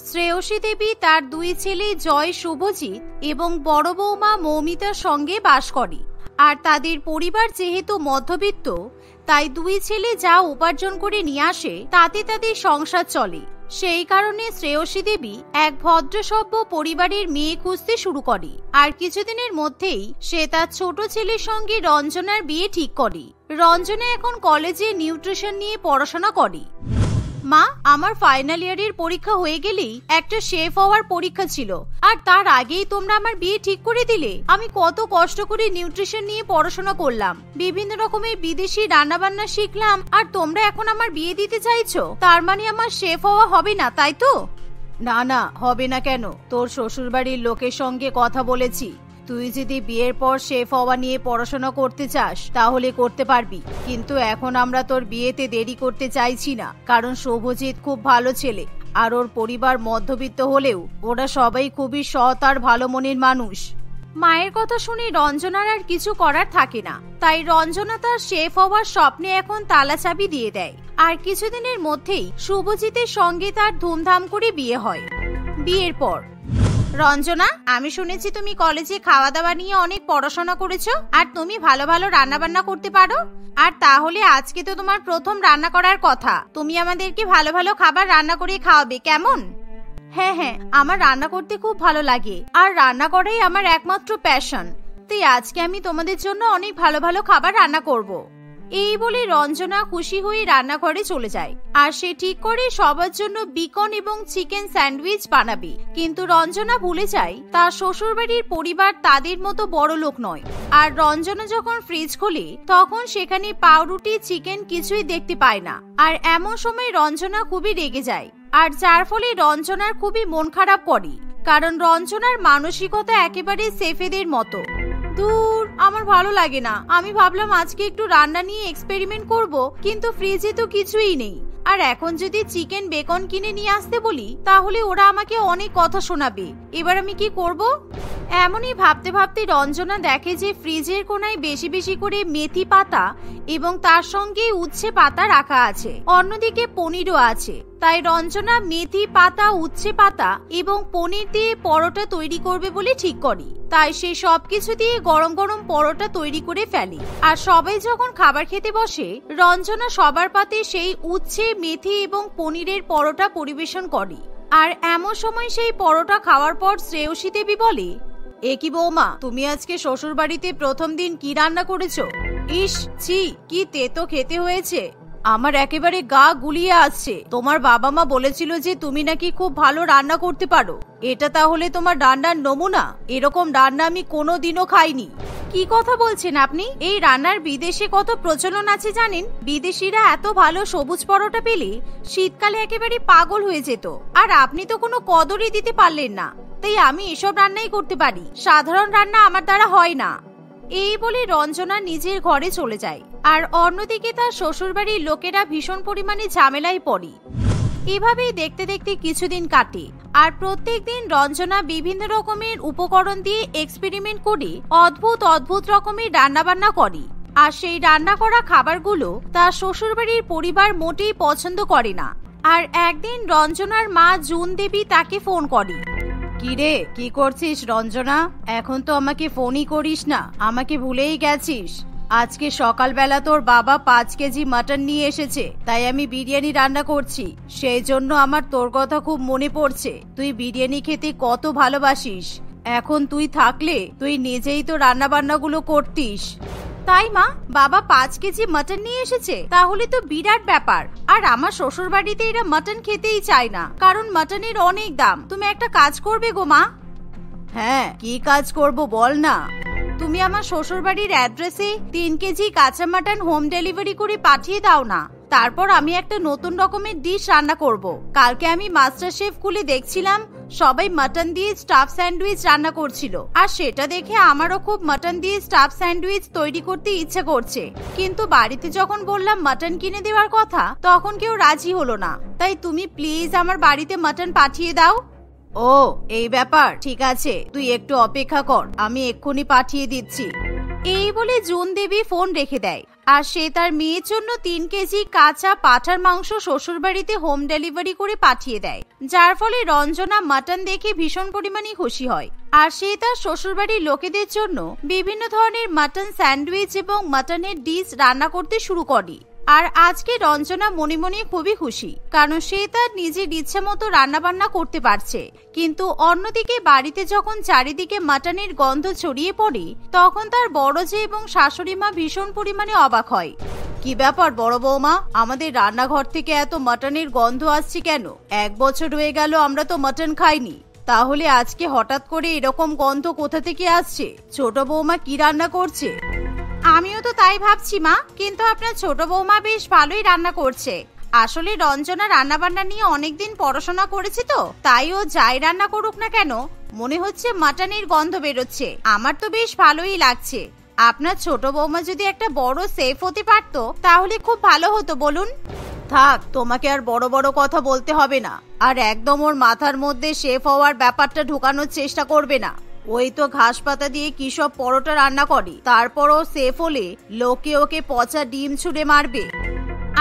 শ্রেয়সী দেবী তার দুই ছেলে জয় শুভজিৎ এবং বড় বৌমা মৌমিতার সঙ্গে বাস করে। আর তাদের পরিবার যেহেতু মধ্যবিত্ত, তাই দুই ছেলে যা উপার্জন করে নিয়ে আসে তাতে তাদের সংসার চলে। সেই কারণে শ্রেয়সী দেবী এক ভদ্রসভ্য পরিবারের মেয়ে খুঁজতে শুরু করে। আর কিছুদিনের মধ্যেই সে তার ছোট ছেলের সঙ্গে রঞ্জনার বিয়ে ঠিক করে। রঞ্জনা এখন কলেজে নিউট্রিশন নিয়ে পড়াশোনা করে। মা, আমার ফাইনাল ইয়ারের পরীক্ষা হয়ে গেলেই একটা শেফ হওয়ার পরীক্ষা ছিল, আর তার আগেই তোমরা আমার বিয়ে ঠিক করে দিলে। আমি কত কষ্ট করে নিউট্রিশন নিয়ে পড়াশোনা করলাম, বিভিন্ন রকমের বিদেশি রান্নাবান্না শিখলাম, আর তোমরা এখন আমার বিয়ে দিতে চাইছো? তার মানে আমার শেফ হওয়া হবে না, তাই তো? না না, হবে না কেন? তোর শ্বশুরবাড়ির লোকের সঙ্গে কথা বলেছি, তুই যদি বিয়ের পর শেফ হওয়া নিয়ে পড়াশোনা করতে চাস তাহলে করতে পারবি, কিন্তু এখন আমরা তোর বিয়েতে দেরি করতে চাইছি না, কারণ শুভজিৎ খুব ভালো ছেলে, আর ওর পরিবার মধ্যবিত্ত হলেও ওরা সবাই খুবই সৎ আর ভালো মনের মানুষ। মায়ের কথা শুনে রঞ্জনার আর কিছু করার থাকে না, তাই রঞ্জনা তার শেফ হওয়ার স্বপ্নে এখন তালাচাবি দিয়ে দেয়। আর কিছুদিনের মধ্যেই শুভজিতের সঙ্গে তার ধুমধাম করে বিয়ে হয়। বিয়ের পর রঞ্জনা, আমি শুনেছি তুমি কলেজে খাওয়া দাওয়া নিয়ে অনেক পড়াশোনা করেছো, আর তুমি ভালো ভালো রান্না বান্না করতে পারো। আর তাহলে আজকে তো তোমার প্রথম রান্না করার কথা, তুমি আমাদেরকে ভালো ভালো খাবার রান্না করে খাওয়াবে, কেমন? হ্যাঁ হ্যাঁ, আমার রান্না করতে খুব ভালো লাগে, আর রান্না করাই আমার একমাত্র প্যাশন। তাই আজকে আমি তোমাদের জন্য অনেক ভালো ভালো খাবার রান্না করব। এই বলে রঞ্জনা খুশি হয়ে রান্নাঘরে চলে যায়। আর সে ঠিক করে সবার জন্য বিকন এবং চিকেন স্যান্ডউইচ বানাবে। কিন্তু রঞ্জনা ভুলে যায় তার শ্বশুরবাড়ির পরিবার তাদের মতো বড় লোক নয়। আর রঞ্জনা যখন ফ্রিজ খোলে তখন সেখানে পাউরুটি, চিকেন কিছুই দেখতে পায় না। আর এমন সময় রঞ্জনা খুবই রেগে যায়, আর যার ফলে রঞ্জনার খুবই মন খারাপ করে, কারণ রঞ্জনার মানসিকতা একেবারে সেফেদের মতো। দূর, আমার ভালো লাগে না। আমি ভাবলাম আজকে একটু রান্না নিয়ে এক্সপেরিমেন্ট করব, কিন্তু ফ্রিজে তো কিছুই নেই। আর এখন যদি চিকেন বেকন কিনে নিয়ে আসতে বলি তাহলে ওরা আমাকে অনেক কথা শোনাবে। এবার আমি কি করব? এমনই ভাবতে ভাবতে রঞ্জনা দেখে যে ফ্রিজের কোনায় বেশি বেশি করে মেথি পাতা এবং তার সঙ্গে উচ্ছে পাতা রাখা আছে, অন্যদিকে পনিরও আছে। তাই রঞ্জনা মেথি পাতা, উচ্ছে পাতা এবং পনির দিয়ে পরোটা তৈরি করবে বলে ঠিক করে। তাই সে সবকিছু দিয়ে গরম গরম পরোটা তৈরি করে ফেলে। আর সবাই যখন খাবার খেতে বসে রঞ্জনা সবার পাতে সেই উচ্ছে, মেথি এবং পনিরের পরোটা পরিবেশন করে। আর এমন সময় সেই পরোটা খাওয়ার পর শ্রেয়সী দেবী বলে, এ কি বৌমা, তুমি আজকে শ্বশুর বাড়িতে প্রথম দিন কি রান্না করেছো? ইস ছি, কি তেতো খেতে হয়েছে, আমার একেবারে গা গুলিয়ে আসছে। তোমার বাবা মা বলেছিল যে তুমি নাকি খুব ভালো রান্না করতে পারো, এটা তাহলে তোমার রান্নার নমুনা? এরকম রান্না আমি কোনোদিনও খাইনি। কি কথা বলছেন আপনি? এই রান্নার বিদেশে কত প্রচলন আছে জানেন? বিদেশিরা এত ভালো সবুজ পরোটা পেলে শীতকালে একেবারে পাগল হয়ে যেত, আর আপনি তো কোনো কদরই দিতে পারলেন না। তাই আমি এসব রান্নাই করতে পারি, সাধারণ রান্না আমার দ্বারা হয় না। এই বলে রঞ্জনা নিজের ঘরে চলে যায়। আর অন্যদিকে তার শ্বশুরবাড়ির লোকেরা ভীষণ পরিমাণে ঝামেলায় পড়ে। এভাবেই দেখতে দেখতে কিছুদিন কাটে। আর প্রত্যেক দিন রঞ্জনা বিভিন্ন রকমের উপকরণ দিয়ে এক্সপেরিমেন্ট করে অদ্ভুত অদ্ভুত রকমের রান্নাবান্না করে। আর সেই রান্না করা খাবারগুলো তার শ্বশুরবাড়ির পরিবার মোটেই পছন্দ করে না। আর একদিন রঞ্জনার মা জুন দেবী তাকে ফোন করে। কিরে, কি করছিস রঞ্জনা? এখন তো আমাকে ফোনই করিস না, আমাকে ভুলেই গেছিস। আজকে সকালবেলা তোর বাবা 5 কেজি মাটন নিয়ে এসেছে, তাই আমি বিরিয়ানি রান্না করছি। সেই জন্য আমার তোর কথা খুব মনে পড়ছে। তুই বিরিয়ানি খেতে কত ভালোবাসিস। এখন তুই থাকলে তুই নিজেই তো রান্না বান্নাগুলো করতিস। তাই মা, বাবা 5 কেজি মাটন নিয়ে এসেছে, তাহলে তো বিরাট ব্যাপার। আর আমার শ্বশুর বাড়িতে এরা মাটন খেতেই চায় না, কারণ মাটনের অনেক দাম। তুমি একটা কাজ করবে গো মা। হ্যাঁ, কি কাজ করব বল না। তুমি আমার শ্বশুর বাড়ির অ্যাড্রেসে 3 কেজি কাঁচা মাটন হোম ডেলিভারি করে পাঠিয়ে দাও না। তারপর আমি একটা নতুন রকমের ডিশ রান্না করব। কালকে আমি মাস্টার শেফ খুলে দেখছিলাম সবাই মাটন দিয়ে স্টাফ স্যান্ডউইচ রান্না করছিল, আর সেটা দেখে আমারও খুব মাটন দিয়ে স্টাফ স্যান্ডউইচ তৈরি করতে ইচ্ছে করছে। কিন্তু বাড়িতে যখন বললাম মাটন কিনে দেওয়ার কথা, তখন কেউ রাজি হলো না। তাই তুমি প্লিজ আমার বাড়িতে মাটন পাঠিয়ে দাও। ও, এই ব্যাপার, ঠিক আছে, তুই একটু অপেক্ষা কর, আমি এক্ষুনি পাঠিয়ে দিচ্ছি। এই বলে জুন দেবী ফোন রেখে দেয়। আর সে তার মেয়ের জন্য 3 কেজি কাঁচা পাঁঠার মাংস শ্বশুরবাড়িতে হোম ডেলিভারি করে পাঠিয়ে দেয়, যার ফলে রঞ্জনা মাটন দেখে ভীষণ পরিমাণে খুশি হয়। আর সে তার শ্বশুরবাড়ির লোকেদের জন্য বিভিন্ন ধরনের মাটন স্যান্ডউইচ এবং মাটনের ডিশ রান্না করতে শুরু করে। আর আজকে রঞ্জনা মনে মনে খুবই খুশি, কারণ সে তার নিজের ইচ্ছা মতো রান্না বান্না করতে পারছে। কিন্তু অন্যদিকে বাড়িতে যখন চারিদিকে মাটনের গন্ধ ছড়িয়ে পড়ে, তখন তার বড় জে এবং শাশুড়ি মা ভীষণ পরিমাণে অবাক হয়। কি ব্যাপার বড় বৌমা, আমাদের রান্নাঘর থেকে এত মাটনের গন্ধ আসছে কেন? 1 বছর হয়ে গেল আমরা তো মাটন খাইনি, তাহলে আজকে হঠাৎ করে এরকম গন্ধ কোথা থেকে আসছে? ছোট বৌমা কি রান্না করছে? আমিও তো তাই ভাবছি মা, কিন্তু আপনার ছোট বৌমা বেশ ভালোই রান্না করছে। আসলে রঞ্জনা রান্না বান্না নিয়ে অনেকদিন পড়াশোনা করেছে তো, তাই ও যাই রান্না করুক না কেন মনে হচ্ছে মাটনের গন্ধ বেরোচ্ছে। আমার তো বেশ ভালোই লাগছে। আপনার ছোট বৌমা যদি একটা বড় শেফ হতে পারতো তাহলে খুব ভালো হতো। বলুন। থাক, তোমাকে আর বড় বড় কথা বলতে হবে না, আর একদম ওর মাথার মধ্যে শেফ হওয়ার ব্যাপারটা ঢোকানোর চেষ্টা করবে না। ওই তো ঘাস পাতা দিয়ে কি সব পরোটা রান্না করে, তারপরও সেফ হলে লোকে ওকে পচা ডিম ছুঁড়ে মারবে।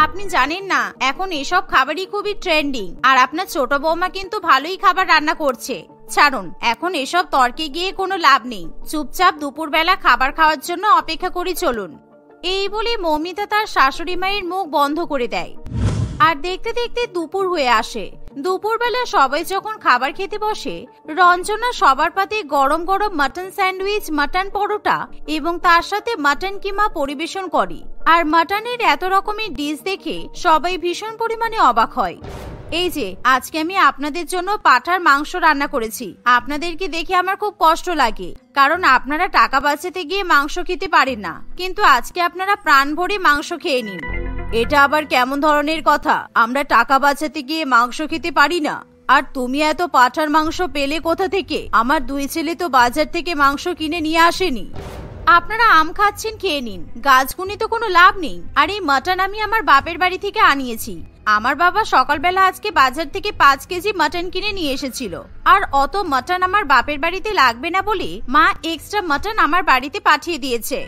আপনি জানেন না এখন এসব খাবারই খুবই ট্রেন্ডিং, আর আপনার ছোট বৌমা কিন্তু ভালোই খাবার রান্না করছে। ছাড়ুন, এখন এসব তর্কে গিয়ে কোনো লাভ নেই। চুপচাপ দুপুরবেলা খাবার খাওয়ার জন্য অপেক্ষা করি চলুন। এই বলে মৌমিতা তার শাশুড়ি মায়ের মুখ বন্ধ করে দেয়। আর দেখতে দেখতে দুপুর হয়ে আসে। দুপুরবেলা সবাই যখন খাবার খেতে বসে, রঞ্জনা সবার পাতে গরম গরম মাটন স্যান্ডউইচ, মাটন পরোটা এবং তার সাথে মাটন কিমা পরিবেশন করে। আর মাটনের এত রকমের ডিশ দেখে সবাই ভীষণ পরিমাণে অবাক হয়। এই যে আজকে আমি আপনাদের জন্য পাঁঠার মাংস রান্না করেছি। আপনাদেরকে দেখে আমার খুব কষ্ট লাগে, কারণ আপনারা টাকা বাঁচাতে গিয়ে মাংস খেতে পারেন না, কিন্তু আজকে আপনারা প্রাণ ভরে মাংস খেয়ে নিন। এটা আবার কেমন ধরনের কথা? আমরা টাকা বাঁচাতে গিয়ে মাংস খেতে পারি না? আর তুমি এত পাঁঠার মাংস পেলে কোথা থেকে? আমার 2 ছেলে তো বাজার থেকে মাংস কিনে নিয়ে আসেনি। আপনারা আম খাচ্ছেন, খেয়ে নিন, গাছগুনি তো কোনো লাভ নেই। আর এই মাটন আমি আমার বাপের বাড়ি থেকে আনিয়েছি। আমার বাবা সকালবেলা আজকে বাজার থেকে 5 কেজি মাটন কিনে নিয়ে এসেছিল। আর অত মাটন আমার বাপের বাড়িতে লাগবে না বলে মা এক্সট্রা মাটন আমার বাড়িতে পাঠিয়ে দিয়েছে।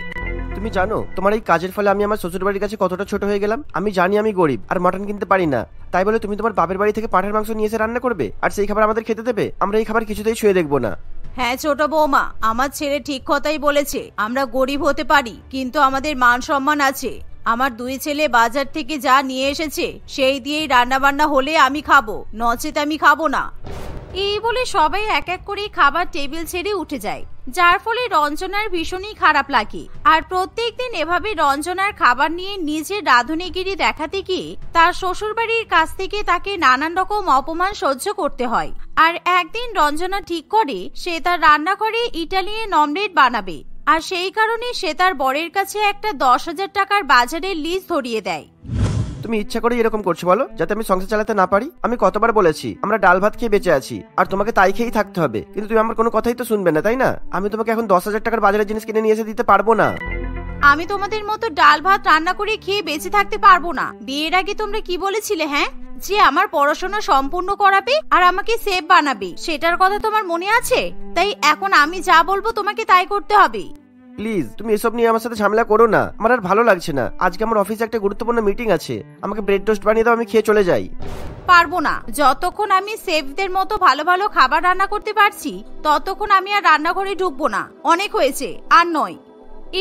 তুমি জানো তোমার এই কাজের ফলে আমি আমার শ্বশুর বাড়ির কাছে কতটা ছোট হয়ে গেলাম? আমি জানি আমি গরিব আর মটন কিনতে পারি না, তাই বলে তুমি তোমার বাপের বাড়ি থেকে পাঁঠার মাংস নিয়ে এসে রান্না করবে আর সেই খাবার আমাদের খেতে দেবে? আমরা এই খাবার কিছুতেই ছুঁয়ে দেখবো না। হ্যাঁ ছোট বৌমা, আমার ছেলে ঠিক কথাই বলেছে। আমরা গরিব হতে পারি, কিন্তু আমাদের মান সম্মান আছে। আমার 2 ছেলে বাজার থেকে যা নিয়ে এসেছে সেই দিয়েই রান্না বান্না হলে আমি খাবো, নচেত আমি খাবো না। এই বলে সবাই এক এক করে খাবার টেবিল ছেড়ে উঠে যায়, যার ফলে রঞ্জনার ভীষণই খারাপ লাগে। আর প্রত্যেকদিন এভাবে রঞ্জনার খাবার নিয়ে নিজের রাঁধুনিগিরি দেখাতে গিয়ে তার শ্বশুরবাড়ির কাছ থেকে তাকে নানান রকম অপমান সহ্য করতে হয়। আর একদিন রঞ্জনা ঠিক করে সে তার রান্নাঘরে ইটালিয়ান অমলেট বানাবে, আর সেই কারণে সে তার বরের কাছে একটা 10,000 টাকার বাজারের লিস্ট ধরিয়ে দেয়। তুমি ইচ্ছা করে এরকম করছো বলো, যাতে আমি সংসার চালাতে না পারি? আমি কতবার বলেছি আমরা ডাল ভাত খেয়ে বেঁচে আছি, আর তোমাকে তাই খেয়েই থাকতে হবে, কিন্তু তুমি আমার কোনো কথাই তো শুনবে না, তাই না? আমি তোমাকে এখন 10,000 টাকার বাজারের জিনিস কিনে নিয়ে এসে দিতে পারবো না। আমি তোমাদের মতো ডাল ভাত রান্না করে খেয়ে বেঁচে থাকতে পারবো না। বিয়ের আগে তোমরা কি বলেছিলে? হ্যাঁ, যে আমার পড়াশোনা সম্পূর্ণ করাবে আর আমাকে সেফ বানাবে, সেটার কথা তোমার মনে আছে? তাই এখন আমি যা বলবো তোমাকে তাই করতে হবে। প্লিজ তুমি এসব নিয়ে আমার সাথে ঝামেলা করো না, আমার আর ভালো লাগছে না। আজকে আমার অফিসে একটা গুরুত্বপূর্ণ মিটিং আছে, আমাকে ব্রেড টোস্ট বানিয়ে দাও, আমি খেয়ে চলে যাই। পারবো না। যতক্ষণ আমি সেফদের মতো ভালো ভালো খাবার রান্না করতে পারছি ততক্ষণ আমি আর রান্নাঘরে ঢুকবো না। অনেক হয়েছে, আর নয়।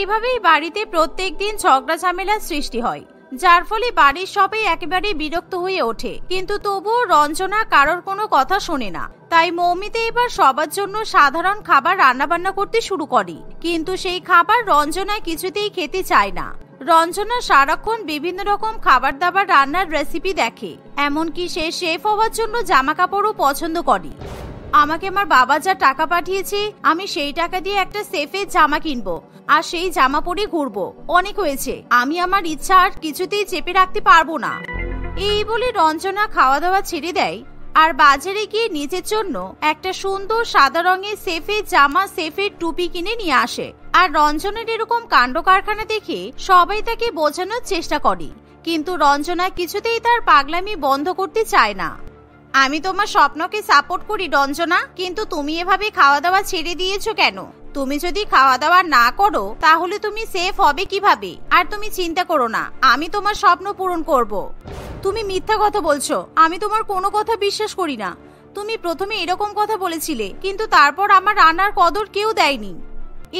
এভাবেই বাড়িতে প্রত্যেকদিন ঝগড়া ঝামেলার সৃষ্টি হয়, যার ফলে বাড়ির সবাই একেবারে বিরক্ত হয়ে ওঠে। কিন্তু তবুও রঞ্জনা কারোর কোনো কথা শোনে না। তাই মৌমিতা এবার সবার জন্য সাধারণ খাবার রান্না বান্না করতে শুরু করে, কিন্তু সেই খাবার রঞ্জনা কিছুতেই খেতে চায় না। রঞ্জনা সারাক্ষণ বিভিন্ন রকম খাবার দাবার রান্নার রেসিপি দেখে, এমনকি সে শেফ হওয়ার জন্য জামা কাপড়ও পছন্দ করে। আমাকে আমার বাবা যা টাকা পাঠিয়েছে আমি সেই টাকা দিয়ে একটা সেফের জামা কিনবো আর সেই জামা পরে ঘুরবো। অনেক হয়েছে, আমি আমার ইচ্ছা আর কিছুতেই চেপে রাখতে পারবো না। এই বলে রঞ্জনা খাওয়া দাওয়া ছেড়ে দেয় আর বাজারে গিয়ে নিজের জন্য একটা সুন্দর সাদা রঙের সেফের জামা, সেফের টুপি কিনে নিয়ে আসে। আর রঞ্জনের এরকম কাণ্ড কারখানা দেখে সবাই তাকে বোঝানোর চেষ্টা করে, কিন্তু রঞ্জনা কিছুতেই তার পাগলামি বন্ধ করতে চায় না। আমি তোমার স্বপ্নকে সাপোর্ট করি রঞ্জনা, কিন্তু তুমি এভাবে খাওয়া দাওয়া ছেড়ে দিয়েছো কেন? তুমি যদি খাওয়া দাওয়া না করো তাহলে তুমি সেফ হবে কিভাবে? আর তুমি চিন্তা করো না, আমি তোমার স্বপ্ন পূরণ করব। তুমি মিথ্যা কথা বলছো, আমি তোমার কোনো কথা বিশ্বাস করি না। তুমি প্রথমে এরকম কথা বলেছিলে, কিন্তু তারপর আমার রান্নার কদর কেউ দেয়নি।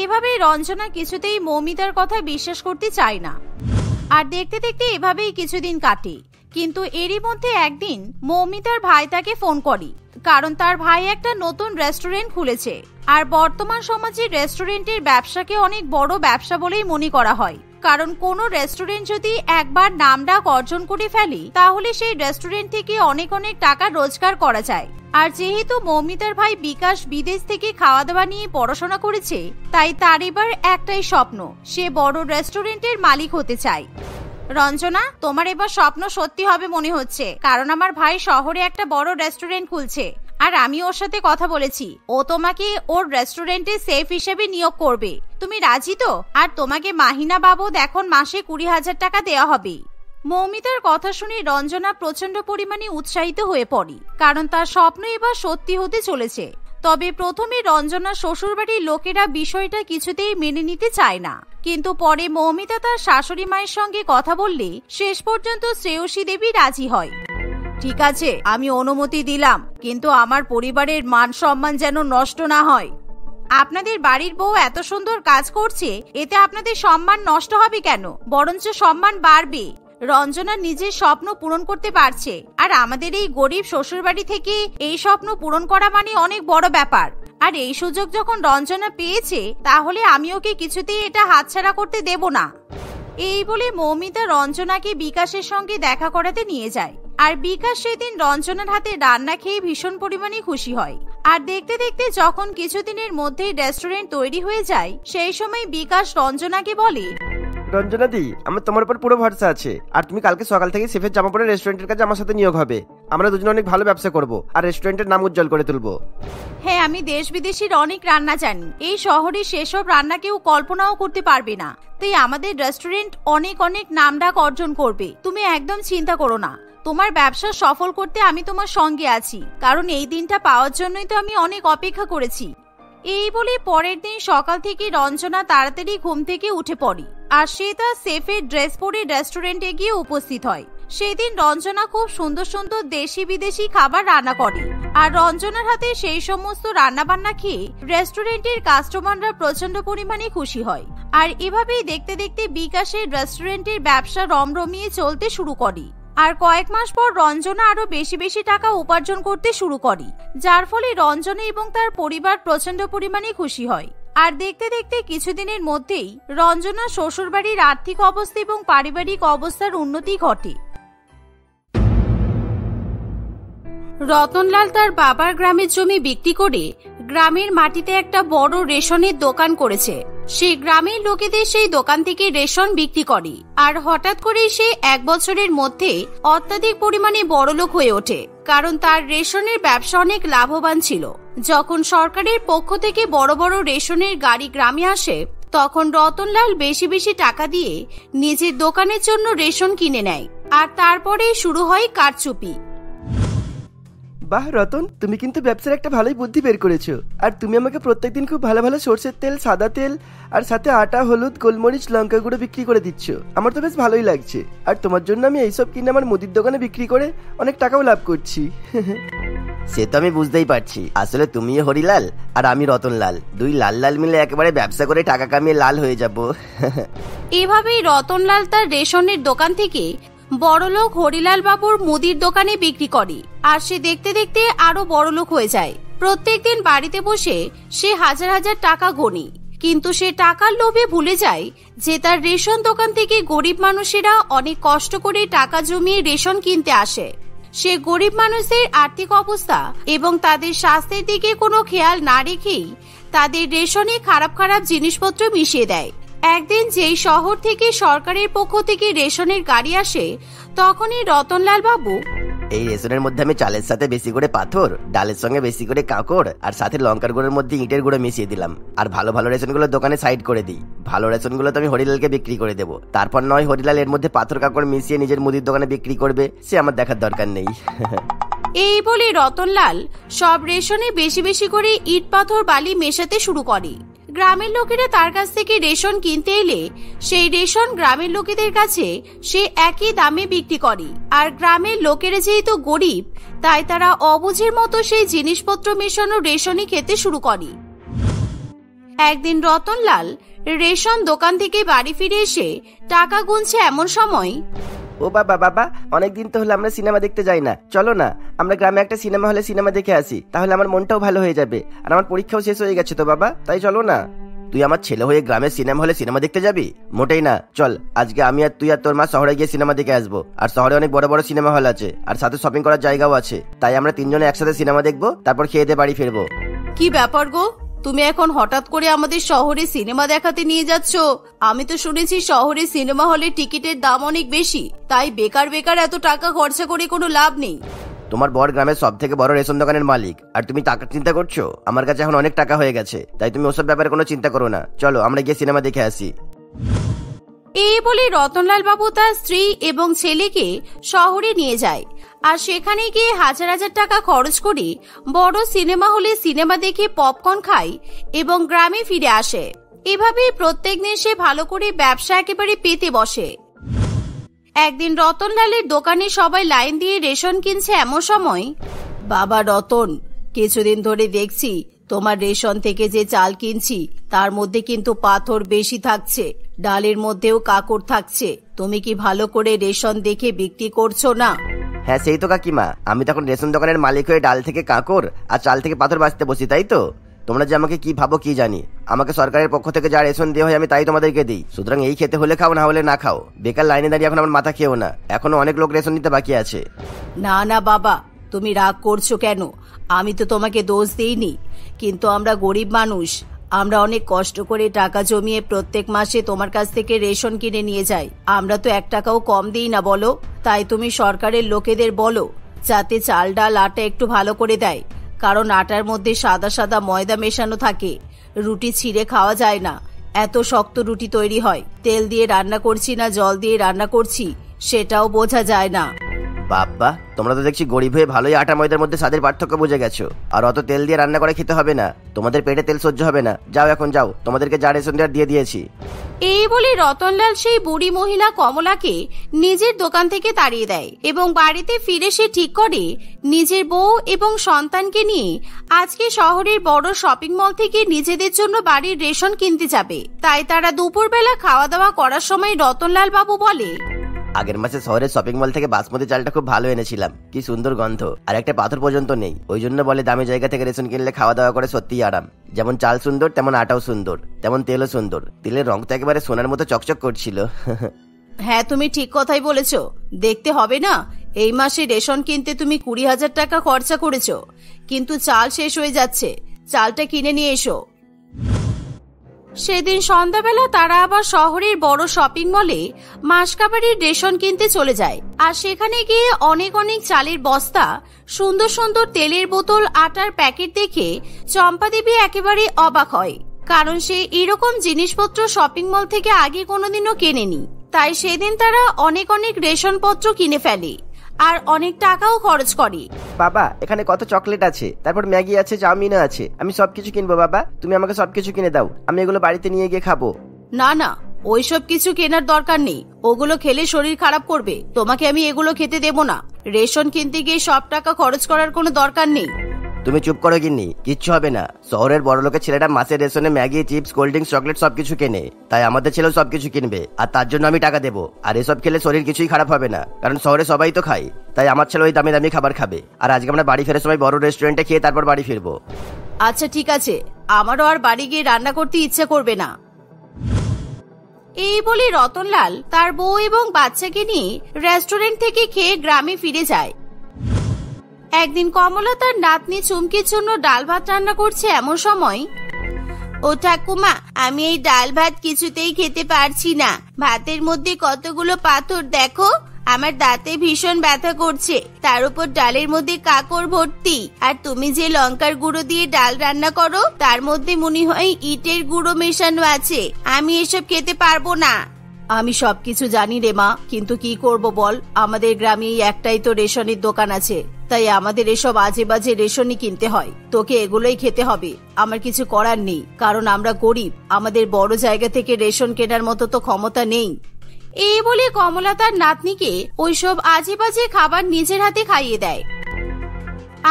এভাবেই রঞ্জনা কিছুতেই মৌমিতার কথা বিশ্বাস করতে চায় না। আর দেখতে দেখতে এভাবেই কিছুদিন কাটে। কিন্তু এরই মধ্যে একদিন মৌমিতার ভাই তাকে ফোন করে, কারণ তার ভাই একটা নতুন রেস্টুরেন্ট খুলেছে। আর বর্তমান সমাজে রেস্টুরেন্টের ব্যবসাকে অনেক বড় ব্যবসা বলেই মনে করা হয়, কারণ কোনো রেস্টুরেন্ট যদি একবার নামডাক অর্জন করে ফেলে তাহলে সেই রেস্টুরেন্ট থেকে অনেক অনেক টাকা রোজগার করা যায়। আর যেহেতু মৌমিতার ভাই বিকাশ বিদেশ থেকে খাওয়া দাওয়া নিয়ে পড়াশোনা করেছে, তাই তার এবার একটাই স্বপ্ন, সে বড় রেস্টুরেন্টের মালিক হতে চায়। রঞ্জনা, তোমার এবার স্বপ্ন সত্যি হবে মনে হচ্ছে, কারণ আমার ভাই শহরে একটা বড় রেস্টুরেন্ট খুলছে। আর আমি ওর সাথে কথা বলেছি, ও তোমাকে ওর রেস্টুরেন্টে সেফ হিসেবে নিয়োগ করবে। তুমি রাজি তো? আর তোমাকে মাহিনা বাবদ এখন মাসে 20,000 টাকা দেওয়া হবে। মৌমিতার কথা শুনে রঞ্জনা প্রচন্ড পরিমাণে উৎসাহিত হয়ে পড়ে, কারণ তার স্বপ্ন এবার সত্যি হতে চলেছে। তবে প্রথমে রঞ্জনার শ্বশুরবাড়ির লোকেরা বিষয়টা কিছুতেই মেনে নিতে চায় না, কিন্তু পরে মৌমিতা তার শাশুড়ি মায়ের সঙ্গে কথা বললে শেষ পর্যন্ত শ্রেয়সী দেবী রাজি হয়। ঠিক আছে, আমি অনুমতি দিলাম, কিন্তু আমার পরিবারের মান সম্মান যেন নষ্ট না হয়। আপনাদের বাড়ির বউ এত সুন্দর কাজ করছে, এতে আপনাদের সম্মান নষ্ট হবে কেন? বরঞ্চ সম্মান বাড়বে। রঞ্জনা নিজের স্বপ্ন পূরণ করতে পারছে, আর আমাদের এই গরিব শ্বশুরবাড়ি থেকে এই স্বপ্ন পূরণ করা মানে অনেক বড় ব্যাপার। আর এই সুযোগ যখন রঞ্জনা পেয়েছে, তাহলে আমি ওকে কিছুতেই এটা হাতছাড়া করতে দেব না। এই বলে মৌমিতা রঞ্জনাকে বিকাশের সঙ্গে দেখা করাতে নিয়ে যায়। আর বিকাশ সেদিন রঞ্জনার হাতে রান্না খেয়ে ভীষণ পরিমাণে খুশি হয়। আর দেখতে দেখতে যখন কিছুদিনের মধ্যেই রেস্টুরেন্ট তৈরি হয়ে যায়, সেই সময় বিকাশ রঞ্জনাকে বলে, রঞ্জনা দি, আমার তোমার উপর পুরো ভরসা আছে। আর তুমি কালকে সকাল থেকে সেফের জামা পরে রেস্টুরেন্টের কাছে আমার সাথে নিয়োগ হবে। আমরা দুজনে অনেক ভালো ব্যবসা করব আর রেস্টুরেন্টের নাম উজ্জ্বল করে তুলবো। হ্যাঁ, আমি দেশ বিদেশের অনেক রান্না জানি। এই শহরে সেসব রান্না কেউ কল্পনাও করতে পারবে না। তাই আমাদের রেস্টুরেন্ট অনেক অনেক নামডাক অর্জন করবে। তুমি একদম চিন্তা করো না। তোমার ব্যবসা সফল করতে আমি তোমার সঙ্গে আছি, কারণ এই দিনটা পাওয়ার জন্যই তো আমি অনেক অপেক্ষা করেছি। এই বলে পরের দিন সকাল থেকে রঞ্জনা তাড়াতাড়ি ঘুম থেকে উঠে পড়ে, আর সে তার সেফের ড্রেস পরে রেস্টুরেন্টে গিয়ে উপস্থিত হয়। সেদিন রঞ্জনা খুব সুন্দর সুন্দর দেশি বিদেশি খাবার রান্না করে। আর রঞ্জনার হাতে সেই সমস্ত রান্না বান্না খেয়ে রেস্টুরেন্টের কাস্টমাররা প্রচন্ড পরিমাণে খুশি হয়। আর এভাবেই দেখতে দেখতে বিকাশের রেস্টুরেন্টের ব্যবসা রমরমিয়ে চলতে শুরু করে। আর কয়েক মাস পর রঞ্জনা আরো বেশি বেশি টাকা উপার্জন করতে শুরু করে, যার ফলে রঞ্জনা এবং তার পরিবার প্রচন্ড পরিমাণে খুশি হয়। আর দেখতে দেখতে কিছুদিনের মধ্যেই রঞ্জনার শ্বশুরবাড়ির আর্থিক অবস্থা এবং পারিবারিক অবস্থার উন্নতি ঘটে। রতনলাল তার বাবার গ্রামের জমি বিক্রি করে গ্রামের মাটিতে একটা বড় রেশনের দোকান করেছে। সে গ্রামের লোকেদের সেই দোকান থেকে রেশন বিক্রি করে। আর হঠাৎ করে সে 1 বছরের মধ্যে অত্যাধিক পরিমাণে বড়লোক হয়ে ওঠে, কারণ তার রেশনের ব্যবসা অনেক লাভবান ছিল। যখন সরকারের পক্ষ থেকে বড় বড় রেশনের গাড়ি গ্রামে আসে, তখন রতনলাল বেশি বেশি টাকা দিয়ে নিজের দোকানের জন্য রেশন কিনে নেয়। আর তারপরেই শুরু হয় কারচুপি। বাহ রতন, তুমি কিন্তু ব্যবসার একটা ভালোই বুদ্ধি বের করেছো। আর তুমি আমাকে প্রত্যেকদিন খুব ভালো ভালো সরষের তেল, সাদা তেল আর সাথে আটা, হলুদ, গোলমরিচ, লঙ্কা গুঁড়ো বিক্রি করে দিচ্ছ। আমার তো বেশ ভালোই লাগছে। আর তোমার জন্য আমি এইসব কিনে আমার মুদির দোকানে বিক্রি করে অনেক টাকাও লাভ করছি। সে তো আমি বুঝতেই পারছি। আসলে তুমিও হরিলাল আর আমি রতনলাল, দুই লাল লাল মিলে একেবারে ব্যবসা করে টাকা কামিয়ে লাল হয়ে যাব। এভাবেই রতনলাল তার রেশনের দোকান থেকে বড়লোক হরিলাল বাবুর মুদির দোকানে বিক্রি করে। আর সে দেখতে দেখতে আরো বড়লোক হয়ে যায়। প্রত্যেকদিন বাড়িতে বসে সে হাজার হাজার টাকা গণে, কিন্তু সে টাকার লোভে ভুলে যায় যে তার রেশন দোকান থেকে গরিব মানুষেরা অনেক কষ্ট করে টাকা জমিয়ে রেশন কিনতে আসে। সে গরিব মানুষদের আর্থিক অবস্থা এবং তাদের স্বাস্থ্যের দিকে কোনো খেয়াল না রেখেই তাদের রেশনে খারাপ খারাপ জিনিসপত্র মিশিয়ে দেয়। একদিন যেই শহর থেকে সরকারের পক্ষ থেকে রেশনের গাড়ি আসে, তখনই রতনলাল বাবু এই রেশনের মধ্যে আমি চালের সাথে বেশি করে পাথর, ডালের সঙ্গে বেশি করে কাকড় আর সাথে লঙ্কার গুঁড়োর মধ্যে ইটের গুঁড়ো মিশিয়ে দিলাম। আর ভালো ভালো রেশনগুলো দোকানে সাইড করে দিই। ভালো রেশনগুলো তো আমি হরিলালকে বিক্রি করে দেবো। তারপর নয় হরিলাল এর মধ্যে পাথর কাকড় মিশিয়ে নিজের মুদির দোকানে বিক্রি করবে, সে আমার দেখার দরকার নেই। এই বলে রতনলাল সব রেশনে বেশি বেশি করে ইট পাথর বালি মেশাতে শুরু করে। গ্রামের লোকেরা তার কাছ থেকে রেশন কিনতে এলে সেই রেশন গ্রামের লোকেদের কাছে সে একই দামে বিক্রি করে। আর গ্রামের লোকেরা যেহেতু গরিব, তাই তারা অবুঝের মতো সেই জিনিসপত্র মেশানো রেশনই খেতে শুরু করে। একদিন রতনলাল রেশন দোকান থেকে বাড়ি ফিরে এসে টাকা গুনছে এমন সময়, ও বাবা বাবা, অনেকদিন তো হলো আমরা সিনেমা দেখতে যাই না, চলো না আমরা গ্রামে একটা সিনেমা হলে সিনেমা দেখে আসি, তাহলে আমার মনটাও ভালো হয়ে যাবে। আর আমার পরীক্ষাও শেষ হয়ে গেছে তো বাবা, তাই চলো না। তুই আমার ছেলে হয়ে গ্রামের সিনেমা হলে সিনেমা দেখতে যাবি? মোটেই না। চল আজকে আমি আর তুই আর তোর মা শহরে গিয়ে সিনেমা দেখে আসবো। আর শহরে অনেক বড় বড় সিনেমা হল আছে, আর সাথে শপিং করার জায়গাও আছে। তাই আমরা তিনজনে একসাথে সিনেমা দেখবো, তারপর খেয়ে দিয়ে বাড়ি ফিরবো। কি ব্যাপার গো, তুমি এখন হঠাৎ করে আমাদের শহরে সিনেমা দেখাতে নিয়ে যাচ্ছ? আমি তো শুনেছি শহরে সিনেমা হলে টিকিটের দাম অনেক বেশি, তাই বেকার বেকার এত টাকা খরচা করে কোনো লাভ নেই। তোমার বড় গ্রামের সব থেকে বড় রেশন দোকানের মালিক, আর তুমি টাকা চিন্তা করছো? আমার কাছে এখন অনেক টাকা হয়ে গেছে, তাই তুমি ওসব ব্যাপারে কোনো চিন্তা করো না। চলো আমরা গিয়ে সিনেমা দেখে আসি। এই বলে রতনলাল বাবু তার স্ত্রী এবং ছেলেকে শহরে নিয়ে যায়। আর সেখানে গিয়ে হাজার হাজার টাকা খরচ করে বড় সিনেমা হলে সিনেমা দেখে পপকর্ন খায় এবং গ্রামে ফিরে আসে। এভাবেই প্রত্যেকদিন সে ভালো করে ব্যবসা একেবারে পেতে বসে। একদিন রতনলালের দোকানে সবাই লাইন দিয়ে রেশন কিনছে এমন সময়, বাবা রতন, কিছুদিন ধরে দেখছি তোমার রেশন থেকে যে চাল কিনছি তার মধ্যে কিন্তু পাথর বেশি থাকছে, ডালের মধ্যেও কাকড় থাকছে। তুমি কি ভালো করে রেশন দেখে বিক্রি করছো না? হ্যাঁ সেই তো কাকিমা, আমি তখন রেশন দোকানের মালিক হয়ে ডাল থেকে কাকড় আর চাল থেকে পাথর বাঁচতে বসি, তাই তো? তোমরা যে আমাকে কি ভাবো কি জানি, আমাকে সরকারের পক্ষ থেকে যা রেশন দেওয়া হয় আমি তাই তোমাদেরকে দিই। সুতরাং এই খেতে হলে খাও, না হলে না খাও। বেকার লাইনে দাঁড়িয়ে এখন আমার মাথা খেও না, এখনো অনেক লোক রেশন নিতে বাকি আছে। না না বাবা, তুমি রাগ করছো কেন? আমি তো তোমাকে দোষ দিইনি, কিন্তু আমরা গরিব মানুষ, আমরা অনেক কষ্ট করে টাকা জমিয়ে প্রত্যেক মাসে তোমার কাছ থেকে রেশন কিনে নিয়ে যাই। আমরা তো 1 টাকাও কম দিই না বলো। তাই তুমি সরকারের লোকেদের বলো যাতে চাল ডাল আটা একটু ভালো করে দেয়, কারণ আটার মধ্যে সাদা সাদা ময়দা মেশানো থাকে, রুটি ছিঁড়ে খাওয়া যায় না। এত শক্ত রুটি তৈরি হয়, তেল দিয়ে রান্না করছি না জল দিয়ে রান্না করছি সেটাও বোঝা যায় না। বাবা, তোমরা তো দেখছি গরিব হয়ে ভালোই আটা ময়দার মধ্যে স্বাদের পার্থক্য বুঝে গেছো। আর অত তেল দিয়ে রান্না করে খেতে হবে না, তোমাদের পেটে তেল সহ্য হবে না। যাও এখন যাও, তোমাদেরকে যা রেশন দেওয়ার দিয়ে দিয়েছি। এই বলে রতনলাল সেই বুড়ি মহিলা কমলাকে নিজের দোকান থেকে তাড়িয়ে দেয় এবং বাড়িতে ফিরে সে ঠিক করে নিজের বউ এবং সন্তানকে নিয়ে আজকে শহরের বড় শপিং মল থেকে নিজেদের জন্য বাড়ির রেশন কিনতে যাবে। তাই তারা দুপুরবেলা খাওয়া দাওয়া করার সময় রতনলাল বাবু বলে, আগের মাসে শহরের শপিং মল থেকে বাসমতি চালটা খুব ভালো এনেছিলাম, কি সুন্দর গন্ধ, আর একটা পাথর পর্যন্ত নেই। ওই জন্য বলে দামি জায়গা থেকে রেশন কিনলে খাওয়া দাওয়া করে সত্যিই আরাম। যেমন চাল সুন্দর, তেমন আটাও সুন্দর, তেমন তেলও সুন্দর। তেলের রং তো একেবারে সোনার মতো চকচক করছিল। হ্যাঁ তুমি ঠিক কথাই বলেছো। দেখতে হবে না, এই মাসে রেশন কিনতে তুমি 20,000 টাকা খরচা করেছো, কিন্তু চাল শেষ হয়ে যাচ্ছে, চালটা কিনে নিয়ে এসো। সেদিন সন্ধ্যাবেলা তারা আবার শহরের বড় শপিং মলে মাসকাবারির রেশন কিনতে চলে যায়। আর সেখানে গিয়ে অনেক অনেক চালের বস্তা, সুন্দর সুন্দর তেলের বোতল, আটার প্যাকেট দেখে চম্পা দেবী একেবারে অবাক হয়, কারণ সে এরকম জিনিসপত্র শপিং মল থেকে আগে কোনোদিনও কেনেনি। তাই সেদিন তারা অনেক অনেক রেশন পত্র কিনে ফেলে আর অনেক টাকাও খরচ করে। বাবা, এখানে কত চকলেট আছে, তারপর ম্যাগি আছে, চাউমিনও আছে, আমি সবকিছু কিনবো। বাবা, তুমি আমাকে সবকিছু কিনে দাও, আমি এগুলো বাড়িতে নিয়ে গিয়ে খাবো। না না, ওইসব কিছু কেনার দরকার নেই, ওগুলো খেলে শরীর খারাপ করবে। তোমাকে আমি এগুলো খেতে দেব না। রেশন কিনতে গিয়ে সব টাকা খরচ করার কোনো দরকার নেই। তুমি চুপ করো গিন্নি, কিচ্ছু হবে না। শহরের বড় লোকের ছেলেটা মাসের রেশনে Maggi, chips, cold drinks, chocolate সবকিছু কেনে, তাই আমাদের ছেলেও সবকিছু কিনবে, আর তার জন্য আমি টাকা দেবো। আর এসব খেলে শরীর কিছুই খারাপ হবে না, কারণ শহরে সবাই তো খায়, তাই আমার ছেলে ওই দামি দামি খাবার খাবে। আর আজকে আমরা বাড়ি ফেরার সময় বড় রেস্টুরেন্টে খেয়ে তারপর বাড়ি ফিরবো। আচ্ছা ঠিক আছে, আমারও আর বাড়ি গিয়ে রান্না করতে ইচ্ছে করবে না। এই বলে রতনলাল তার বউ এবং বাচ্চাকে নিয়ে রেস্টুরেন্ট থেকে খেয়ে গ্রামে ফিরে যায়। একদিন কমলা তার নাতনি চুমকির জন্য ডাল ভাত রান্না করছে এমন সময়, ও ঠাকুমা, আমি এই ডাল ভাত কিছুতেই খেতে পারছি না, ভাতের মধ্যে কতগুলো পাথর, দেখো আমার দাঁতে ভীষণ ব্যথা করছে, তার উপর ডালের মধ্যে কাকড় ভর্তি, আর তুমি যে লঙ্কার গুঁড়ো দিয়ে ডাল রান্না করো তার মধ্যে মনে হয় ইটের গুঁড়ো মেশানো আছে, আমি এসব খেতে পারবো না। আমি সবকিছু জানি রে মা, কিন্তু কি করব বল, আমাদের গ্রামে একটাই তো রেশনের দোকান আছে, তাই আমাদের এসব আজে বাজে রেশনই কিনতে হয়। তোকে এগুলোই খেতে হবে, আমার কিছু করার নেই, কারণ আমরা গরিব, আমাদের বড় জায়গা থেকে রেশন কেনার মতো তো ক্ষমতা নেই। এই বলে কমলা তার নাতনিকে ওইসব আজে বাজে খাবার নিজের হাতে খাইয়ে দেয়।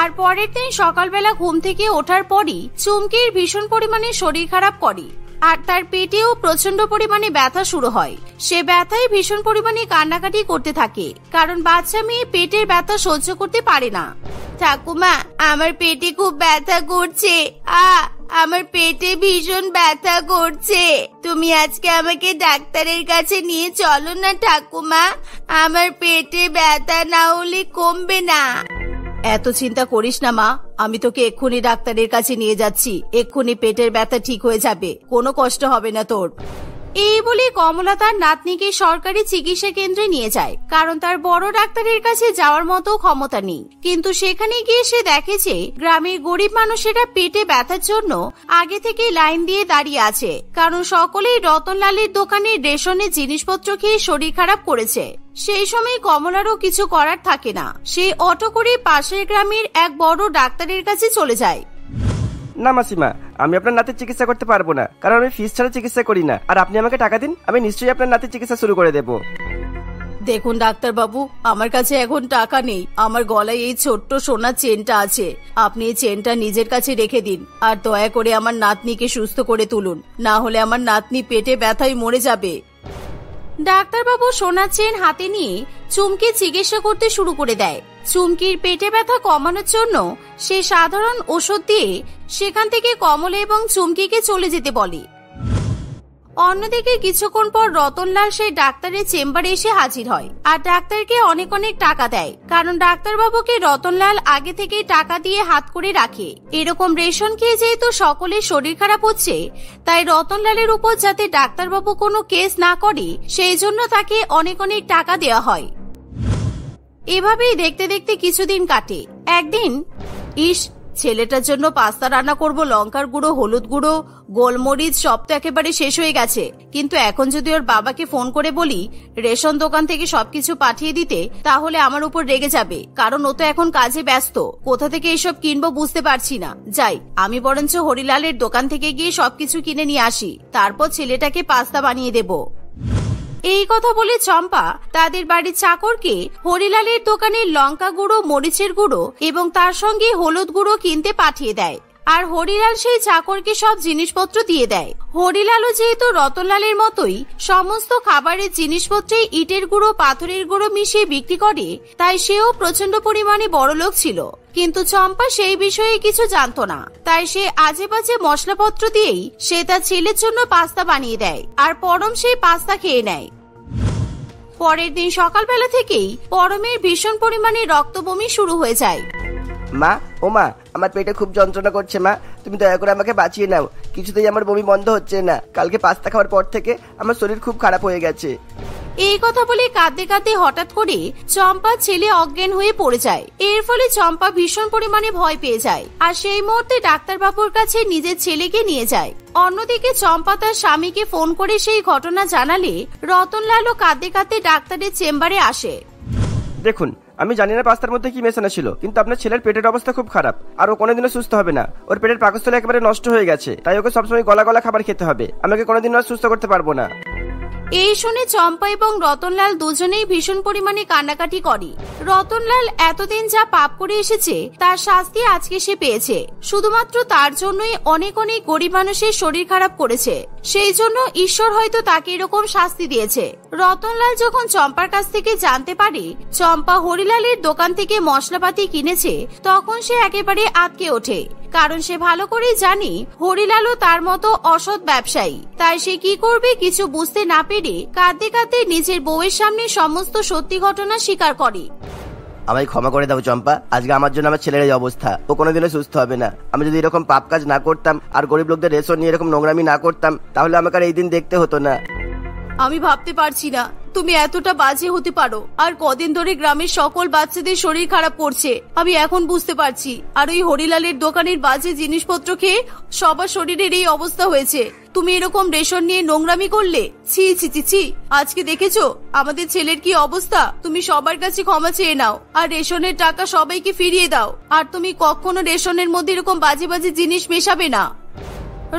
আর পরের দিন সকালবেলা ঘুম থেকে ওঠার পরই চুমকির ভীষণ পরিমাণে শরীর খারাপ করে, আর তার পেটেও প্রচন্ড পরিমাণে ব্যথা শুরু হয়। সে ব্যথায় ভীষণ পরিমাণে কান্নাকাটি করতে থাকে, কারণ বাচ্চা মেয়ে পেটের ব্যথা সহ্য করতে পারে না। ঠাকুমা, আমার পেটে খুব ব্যথা করছে, আমার পেটে ভীষণ ব্যথা করছে, তুমি আজকে আমাকে ডাক্তারের কাছে নিয়ে চলো না ঠাকুমা, আমার পেটে ব্যথা না হলে কমবে না। এত চিন্তা করিস না মা, আমি তোকে এক্ষুনি ডাক্তারের কাছে নিয়ে যাচ্ছি, এক্ষুনি পেটের ব্যথা ঠিক হয়ে যাবে, কোনো কষ্ট হবে না তোর। এই বলে কমলা তার নাতনিকে সরকারি চিকিৎসা কেন্দ্রে নিয়ে যায়, কারণ তার বড় ডাক্তারের কাছে যাওয়ার মতো ক্ষমতা নেই। কিন্তু সেখানে গিয়ে সে দেখে যে গ্রামের গরিব মানুষেরা পেটে ব্যথার জন্য আগে থেকে লাইন দিয়ে দাঁড়িয়ে আছে, কারণ সকলেই রতনলালের দোকানের রেশনের জিনিসপত্র খেয়ে শরীর খারাপ করেছে। সেই সময় কমলারও কিছু করার থাকে না, সে অটো করে পাশের গ্রামের এক বড় ডাক্তারের কাছে চলে যায়। না মাসিমা, আমি আপনার নাতির চিকিৎসা করতে পারবো না, কারণ আমি ফিস ছাড়া চিকিৎসা করি না। আর আপনি আমাকে টাকা দিন, আমি নিশ্চয়ই আপনার নাতির চিকিৎসা শুরু করে দেবো। দেখুন ডাক্তার বাবু, আমার কাছে এখন টাকা নেই, আমার গলায় এই ছোট্ট সোনার চেনটা আছে, আপনি এই চেনটা নিজের কাছে রেখে দিন, আর দয়া করে আমার নাতনিকে সুস্থ করে তুলুন, না হলে আমার নাতনি পেটে ব্যথায় মরে যাবে। ডাক্তারবাবু সোনার চেন হাতে নিয়ে চুমকি চিকিৎসা করতে শুরু করে দেয়। চুমকির পেটে ব্যথা কমানোর জন্য সে সাধারণ ওষুধ দিয়ে সেখান থেকে কমলা এবং চুমকিকে চলে যেতে বলে। অন্যদিকে কিছুক্ষণ পর রতনলাল সেই ডাক্তারের চেম্বারে এসে হাজির হয়, আর ডাক্তারকে অনেক অনেক টাকা দেয়, কারণ ডাক্তারবাবুকে রতনলাল আগে থেকেই টাকা দিয়ে হাত করে রাখে। এরকম রেশন খেয়ে যেহেতু সকলের শরীর খারাপ হচ্ছে, তাই রতনলালের উপর যাতে ডাক্তারবাবু কোনো কেস না করে সেই জন্য তাকে অনেক অনেক টাকা দেওয়া হয়। এভাবেই দেখতে দেখতে কিছুদিন কাটে। একদিন, ছেলেটার জন্য পাস্তা রান্না করব, লঙ্কার গুঁড়ো, হলুদ গুঁড়ো, গোলমরিচ সব তো একেবারে শেষ হয়ে গেছে, কিন্তু এখন যদি ওর বাবাকে ফোন করে বলি রেশন দোকান থেকে সবকিছু পাঠিয়ে দিতে, তাহলে আমার উপর রেগে যাবে, কারণ ও তো এখন কাজে ব্যস্ত, কোথা থেকে এসব কিনবো বুঝতে পারছি না। যাই, আমি বরঞ্চ হরিলালের দোকান থেকে গিয়ে সবকিছু কিনে নিয়ে আসি, তারপর ছেলেটাকে পাস্তা বানিয়ে দেব। এই কথা বলে চম্পা তাদের বাড়ির চাকরকে হরিলালের দোকানের লঙ্কা গুঁড়ো, মরিচের গুঁড়ো এবং তার সঙ্গে হলুদ গুঁড়ো কিনতে পাঠিয়ে দেয়, আর হরিলাল সেই চাকরকে সব জিনিসপত্র দিয়ে দেয়। হরিলালও যেহেতু রতনলালের মতোই সমস্ত খাবারের জিনিসপত্রে ইটের গুঁড়ো, পাথরের গুঁড়ো মিশিয়ে বিক্রি করে, তাই সেও প্রচন্ড পরিমাণে বড়লোক ছিল। কিন্তু চম্পা সেই বিষয়ে কিছু জানতো না, তাই সে আজে বাজে মশলাপত্র দিয়েই সে তার ছেলের জন্য পাস্তা বানিয়ে দেয়, আর পরম সেই পাস্তা খেয়ে নেয়। পরের দিন সকালবেলা থেকেই পরমের ভীষণ পরিমাণে রক্ত বমি শুরু হয়ে যায়। মা, ও মা, আমার পেটে খুব যন্ত্রণা করছে মা, তুমি দয়া করে আমাকে বাঁচিয়ে নাও, কিছুতেই আমার বমি বন্ধ হচ্ছে না, কালকে পাস্তা খাওয়ার পর থেকে আমার শরীর খুব খারাপ হয়ে গেছে। এই কথা বলে কাঁদতে কাঁদতে হঠাৎ করে চম্পার ছেলে অজ্ঞান হয়ে পড়ে যায়। এর ফলে চম্পা ভীষণ পরিমাণে ভয় পেয়ে যায়, আর সেই মুহূর্তে ডাক্তারবাবুর কাছে নিজের ছেলেকে নিয়ে যায়। অন্যদিকে চম্পা তার স্বামীকে ফোন করে সেই ঘটনা জানালে রতনলালও কাঁদতে কাঁদতে ডাক্তারের চেম্বারে আসে। দেখুন, আমি জানি না পাস্তার মধ্যে কি মেশানো ছিল, কিন্তু আপনার ছেলের পেটের অবস্থা খুব খারাপ, আর ও কোনোদিনও সুস্থ হবে না, ওর পেটের পাকস্থলী একেবারে নষ্ট হয়ে গেছে, তাই ওকে সবসময় গলা গলা খাবার খেতে হবে, আমাকে কোনোদিনও সুস্থ করতে পারবো না। এই শুনে চম্পা এবং রতনলাল দুজনেই ভীষণ পরিমাণে কান্নাকাটি করে। রতনলাল এতদিন যা পাপ করে এসেছে তার শাস্তি আজকে সে পেয়েছে, শুধুমাত্র তার জন্যই অনেক অনেক গরিব মানুষের শরীর খারাপ করেছে, সেই জন্য ঈশ্বর হয়তো তাকে এরকম শাস্তি দিয়েছে। রতনলাল যখন চম্পার কাছ থেকে জানতে পারে চম্পা হরিলালের দোকান থেকে মশলাপাতি কিনেছে, তখন সে একেবারে আটকে ওঠে, কারণ সে ভালো করে জানে হরিলালও তার মতো অসৎ ব্যবসায়ী। তাই সে কি করবে কিছু বুঝতে না পেরে কাঁদতে কাঁদতে নিজের বউয়ের সামনে সমস্ত সত্যি ঘটনা স্বীকার করে। আমায় ক্ষমা করে দাও চম্পা, আজকে আমার জন্য আমার ছেলের এই অবস্থা, ও কোনোদিনও সুস্থ হবে না। আমি যদি এরকম পাপ কাজ না করতাম আর গরিব লোকদের রেশন নিয়ে এরকম নোংরামি না করতাম, তাহলে আমাকে আর এই দিন দেখতে হতো না। আমি ভাবতে পারছি না তুমি এতটা বাজে হতে পারো? আর কদিন ধরে গ্রামের সকল বাচ্চাদের শরীর খারাপ করছে, আমি এখন বুঝতে পারছি। আর ওই হরিলালের দোকানের বাজে জিনিসপত্র খেয়ে সবার শরীরের এই অবস্থা হয়েছে। তুমি এরকম রেশন নিয়ে নোংরামি করলে? ছি ছি ছি ছি। আজকে দেখেছো আমাদের ছেলের কি অবস্থা? তুমি সবার কাছে ক্ষমা চেয়ে নাও আর রেশনের টাকা সবাইকে ফিরিয়ে দাও। আর তুমি কখনো রেশনের মধ্যে এরকম বাজে বাজে জিনিস মেশাবে না।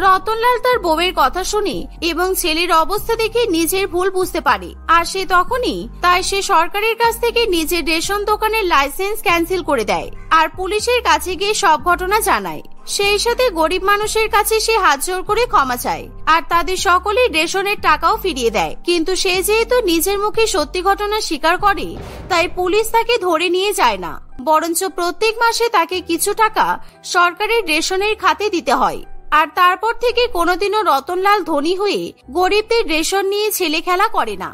রতনলাল তার বউয়ের কথা শুনে এবং ছেলের অবস্থা দেখে নিজের ভুল বুঝতে পারে। আর সে তখনই সে সরকারের কাছ থেকে নিজের রেশন দোকানের লাইসেন্স ক্যান্সেল করে দেয় আর পুলিশের কাছে গিয়ে সব ঘটনা জানায়। সেই সাথে গরিব মানুষের কাছে সে হাত জোর করে ক্ষমা চায় আর তাদের সকলের রেশনের টাকাও ফিরিয়ে দেয়। কিন্তু সে যেহেতু নিজের মুখে সত্যি ঘটনা স্বীকার করে, তাই পুলিশ তাকে ধরে নিয়ে যায় না, বরঞ্চ প্রত্যেক মাসে তাকে কিছু টাকা সরকারের রেশনের খাতে দিতে হয়। আর তারপর থেকে কোনোদিনও রতনলাল ধনী হয়ে গরিবদের রেশন নিয়ে ছেলে খেলা করে না।